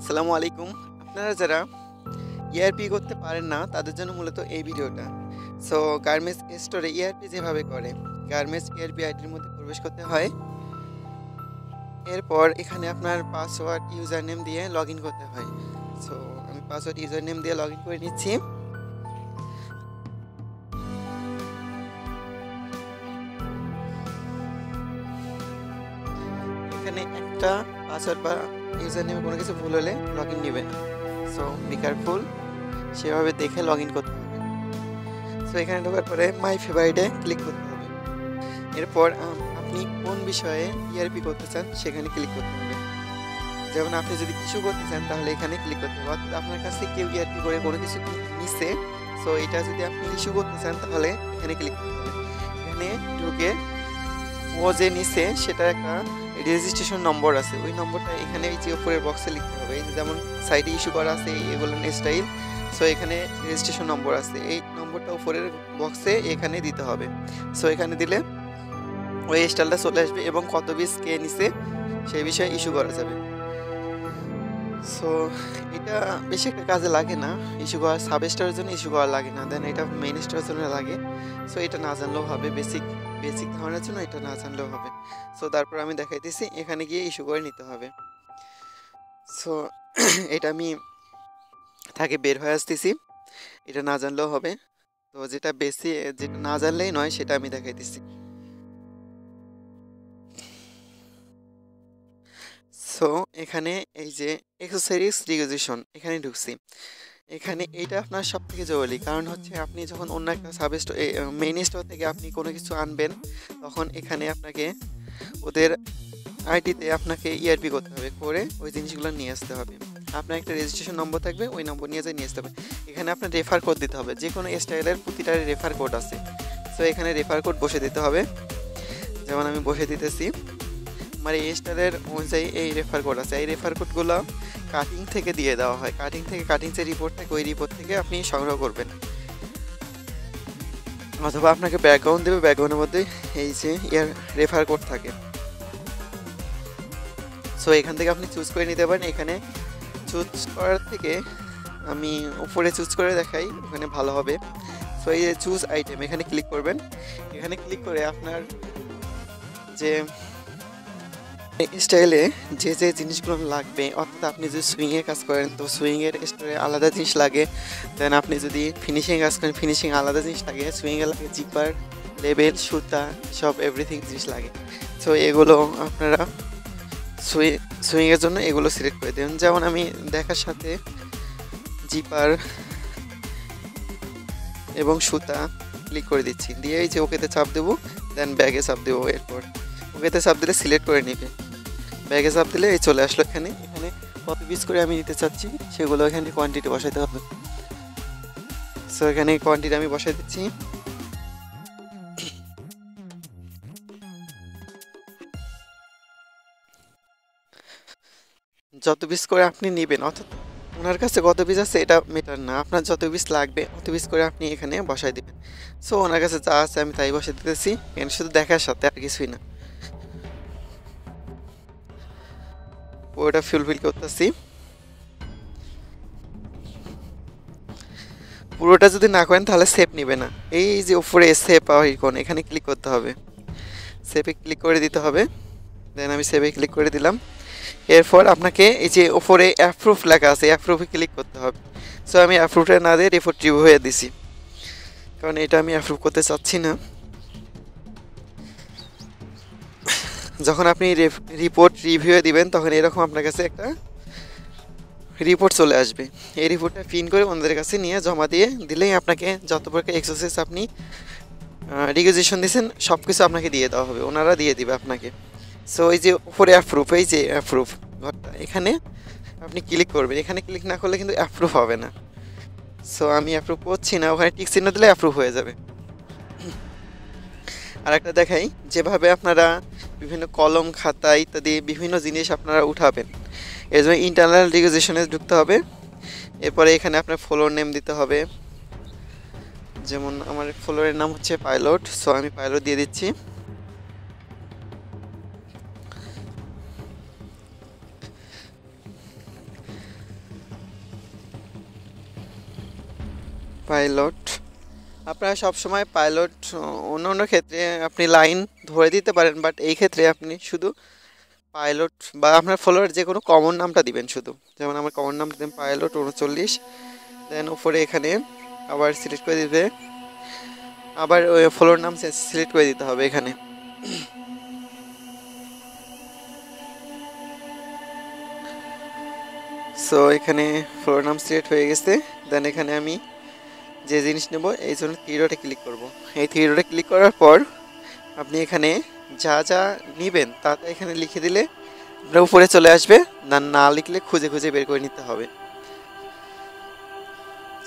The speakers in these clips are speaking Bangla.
আসসালামু আলাইকুম। আপনারা যারা ERP করতে পারেন না তাদের জন্য মূলত এই ভিডিওটা। সো গার্মেন্টস স্টোরে ERP যেভাবে করে, গার্মেন্টস ERP আইডির মধ্যে প্রবেশ করতে হয়। এরপর এখানে আপনার পাসওয়ার্ড, ইউজার নেম দিয়ে লগইন করতে হয়। সো আমি পাসওয়ার্ড, ইউজার নেম দিয়ে লগইন করে নিচ্ছি। এখানে একটা পাসওয়ার্ড বা ইউজার নেমে কোনো কিছু ভুল হলে লগইন নেবে না। সো বি কেয়ারফুল, সেভাবে দেখে লগইন করতে হবে। সো এখানে ঢোকার পরে মাই ফেভারিটে ক্লিক করতে হবে। এরপর আপনি কোন বিষয়ে ERP করতে চান সেখানে ক্লিক করতে হবে। যেমন আপনি যদি ইস্যু করতে চান তাহলে এখানে ক্লিক করতে হবে। অর্থাৎ আপনার কাছে কেউ ERP করে কোনো কিছু নিচ্ছে, সো এটা যদি আপনি ইস্যু করতে চান তাহলে এখানে ক্লিক করতে হবে। এখানে ঢুকে ও যে নিচ্ছে সেটার একটা রেজিস্ট্রেশন নম্বর আছে, ওই নম্বরটা এখানে এই যে উপরের বক্সে লিখতে হবে। এই যে যেমন সাইটে ইস্যু করা আছে এগুলো স্টাইল, সো এখানে রেজিস্ট্রেশন নম্বর আছে, এই নম্বরটা উপরের বক্সে এখানে দিতে হবে। সো এখানে দিলে ওই স্টাইলটা চলে আসবে এবং কত পিস কে নিছে সেই বিষয়ে ইস্যু করা যাবে। সো এটা বেশি একটা কাজে লাগে না, ইস্যু করা সাব স্টোরের জন্য ইস্যু করা লাগে না, দেন এটা মেইন স্টোরের জন্য লাগে। সো এটা না জানলেও হবে, বেসিক ধারণার জন্য এটা না জানলেও হবে। সো তারপর আমি দেখাইতেছি, এখানে গিয়ে ইস্যু করে নিতে হবে। সো এটা আমি থাকে বের হয়ে আসতেছি, এটা না জানলেও হবে। তো যেটা না জানলেই নয় সেটা আমি দেখাইতেছি। সো এখানে এই যে অ্যাক্সেসরিজ রিকুইজিশন এখানে ঢুকছি। এখানে এইটা আপনার সব থেকে জরুরি, কারণ হচ্ছে আপনি যখন অন্য একটা সাব স্টোর মেইন স্টোর থেকে আপনি কোনো কিছু আনবেন, তখন এখানে আপনাকে ওদের আইডিতে আপনাকে ERP করতে হবে, করে ওই জিনিসগুলো নিয়ে আসতে হবে। আপনার একটা রেজিস্ট্রেশন নম্বর থাকবে, ওই নম্বর নিয়ে আসতে হবে। এখানে আপনার রেফার কোড দিতে হবে, যে কোনো স্টাইলের প্রতিটার রেফার কোড আছে। সো এখানে রেফার কোড বসে দিতে হবে, যেমন আমি বসে দিতেছি। আমার এই স্টাইলের অনুযায়ী এই রেফার কোড আছে, এই রেফার কোডগুলো কাটিং থেকে দিয়ে দেওয়া হয়। কাটিং যে রিপোর্ট থাকে ওই রিপোর্ট থেকে আপনি সংগ্রহ করবেন, অথবা আপনাকে ব্যাকগ্রাউন্ড দেবে, ব্যাকগ্রাউন্ডের মধ্যে এই যে রেফার কোড থাকে। সো এখান থেকে আপনি চুজ করে নিতে পারেন। এখানে চুজ করার থেকে আমি উপরে চুজ করে দেখাই, ওখানে ভালো হবে। সো এই যে চুজ আইটেম, এখানে ক্লিক করবেন। এখানে ক্লিক করে আপনার যে স্টাইলে যে যে জিনিসগুলো লাগবে, অর্থাৎ আপনি যদি সুইংয়ে কাজ করেন তো সুইংয়ের স্টোরে আলাদা জিনিস লাগে, দেন আপনি যদি ফিনিশিংয়ে কাজ করেন ফিনিশিং আলাদা জিনিস লাগে, সুইংয়ে লাগে জিপার, লেবেল, সুতা, সব এভরিথিং জিনিস লাগে। সো এগুলো আপনারা সুইংয়ের জন্য এগুলো সিলেক্ট করে দেবেন। যেমন আমি দেখার সাথে জিপার এবং সুতা ক্লিক করে দিচ্ছি, দিয়ে এই যে ওকেতে চাপ দেবো, দেন ব্যাগে চাপ দেবো। এরপর ওকেতে চাপ দিলে সিলেক্ট করে নেবে, ব্যাগে চাপ দিলে এই চলে আসলো। এখানে কত পিস করে আমি নিতে চাচ্ছি সেগুলো এখানে কোয়ান্টিটি বসাইতে হবে। সো এখানে কোয়ান্টিটি আমি বসাই দিচ্ছি। যত পিস করে আপনি নেবেন, অর্থাৎ ওনার কাছে কত পিস আছে এটা মেটার না, আপনার যত পিস লাগবে অত পিস করে আপনি এখানে বসাই দেবেন। সো ওনার কাছে যা আছে আমি তাই বসাই দিতেছি, এখানে শুধু দেখার সাথে আর কিছুই না। ওটা ফুলফিল করতেছি। পুরোটা যদি না করেন তাহলে সেভ নেবে না। এই যে উপরে সেভ আইকন এখানে ক্লিক করতে হবে, সেভে ক্লিক করে দিতে হবে। দেন আমি সেভে ক্লিক করে দিলাম। এরপর আপনাকে এই যে উপরে অ্যাপ্রুভ লেখা আছে, অ্যাপ্রুভে ক্লিক করতে হবে। সো আমি অ্যাপ্রুভটা না দিয়ে রিপোর্ট রিভিউ হয়ে দিছি, কারণ এটা আমি অ্যাপ্রুভ করতে চাচ্ছি না। যখন আপনি রিপোর্ট রিভিউ দিবেন তখন এরকম আপনার কাছে একটা রিপোর্ট চলে আসবে। এই রিপোর্টটা প্রিন্ট করে ওনাদের কাছে নিয়ে জমা দিয়ে দিলেই আপনাকে যত প্রকার এক্সারসাইজ আপনি রিকুইজিশন দিয়েছেন সব কিছু আপনাকে দিয়ে দেওয়া হবে, ওনারা দিয়ে দিবে আপনাকে। সো এই যে উপরে অ্যাপ্রুভ, এই যে অ্যাপ্রুভ ঘরটা, এখানে আপনি ক্লিক করবেন। এখানে ক্লিক না করলে কিন্তু অ্যাপ্রুভ হবে না। সো আমি অ্যাপ্রুভ করছি না, ওখানে টিক চিহ্ন দিলে অ্যাপ্রুভ হয়ে যাবে। আর একটা দেখাই, যেভাবে আপনারা বিভিন্ন কলম, খাতা ইত্যাদি বিভিন্ন জিনিস আপনারা উঠাবেন, এর জন্য ইন্টারনাল রিকুইজিশনে ঢুকতে হবে। এরপরে এখানে আপনার ফ্লোর নেম দিতে হবে, যেমন আমার ফ্লোরের নাম হচ্ছে পাইলট, সো আমি পাইলট দিয়ে দিচ্ছি। পাইলট। আপনারা সবসময় পাইলট অন্য অন্য ক্ষেত্রে আপনি লাইন ধরে দিতে পারেন, বাট এই ক্ষেত্রে আপনি শুধু পাইলট বা আপনার ফলোয়ার যে কোনো কমন নামটা দিবেন শুধু। যেমন আমার কমন নামটা দেন পাইলট 39, দেন উপরে এখানে আবার সিলেক্ট করে দিতে, আবার ওই ফলোয়ার নাম সিলেক্ট করে দিতে হবে এখানে। সো এখানে ফ্লোর নাম সিলেক্ট হয়ে গেছে। দেন এখানে আমি যে জিনিস নেব এই জন্য থ্রি ডটে ক্লিক করব। এই থ্রি ডটে ক্লিক করার পর আপনি এখানে যা যা নেবেন তা তা এখানে লিখে দিলে আপনার উপরে চলে আসবে, না না লিখলে খুঁজে খুঁজে বের করে নিতে হবে।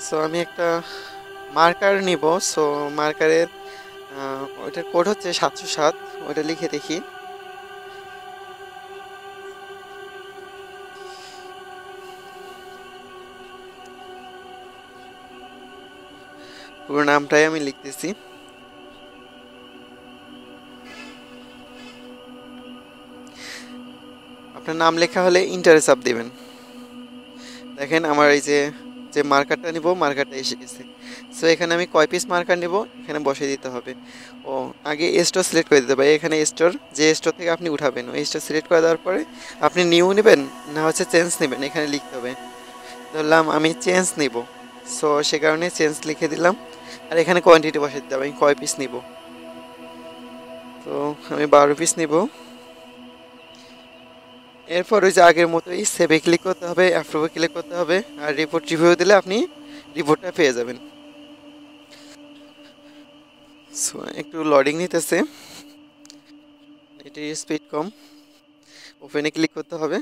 সো আমি একটা মার্কার নিব। সো মার্কারের ওইটার কোড হচ্ছে 707, ওইটা লিখে দেখি। পুরো নামটাই আমি লিখতেছি। আপনার নাম লেখা হলে ইন্টারে চাপ দেবেন। দেখেন আমার এই যে যে মার্কারটা নিব মার্কারটা এসে গেছে। সো এখানে আমি কয় পিস মার্কার নিব এখানে বসিয়ে দিতে হবে। ও আগে স্টোর সিলেক্ট করে দিতে হবে। এখানে স্টোর, যে স্টোর থেকে আপনি উঠাবেন ওই স্টোর সিলেক্ট করে দেওয়ার পরে আপনি নিউ নেবেন না হচ্ছে চেঞ্জ নেবেন এখানে লিখতে হবে। ধরলাম আমি চেঞ্জ নিব, সো সে কারণে চেঞ্জ লিখে দিলাম। আর এখানে কোয়ান্টিটি বসিয়ে দিতে হবে আমি কয় পিস নিব। তো আমি 12 পিস নিব। এরপর ওই যে আগের মতোই সেভে ক্লিক করতে হবে, অ্যাপ্রুভে ক্লিক করতে হবে, আর রিপোর্ট রিভিউ দিলে আপনি রিপোর্টটা পেয়ে যাবেন। সো একটু লোডিং নিতেছে, এটির স্পিড কম। ওপেনে ক্লিক করতে হবে।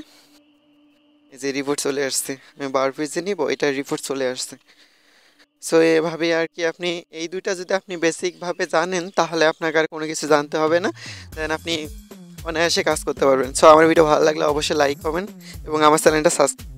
এই যে রিপোর্ট চলে আসছে, আমি 12 পিস নিব, এটার রিপোর্ট চলে আসছে। সো এভাবে আর কি আপনি এই দুইটা যদি আপনি বেসিকভাবে জানেন তাহলে আপনাকে আর কোনো কিছু জানতে হবে না, দেন আপনি অনায়াসে কাজ করতে পারবেন। সো আমার ভিডিও ভালো লাগলে অবশ্যই লাইক কমেন্ট এবং আমার চ্যানেলটা সাবস্ক্রাইব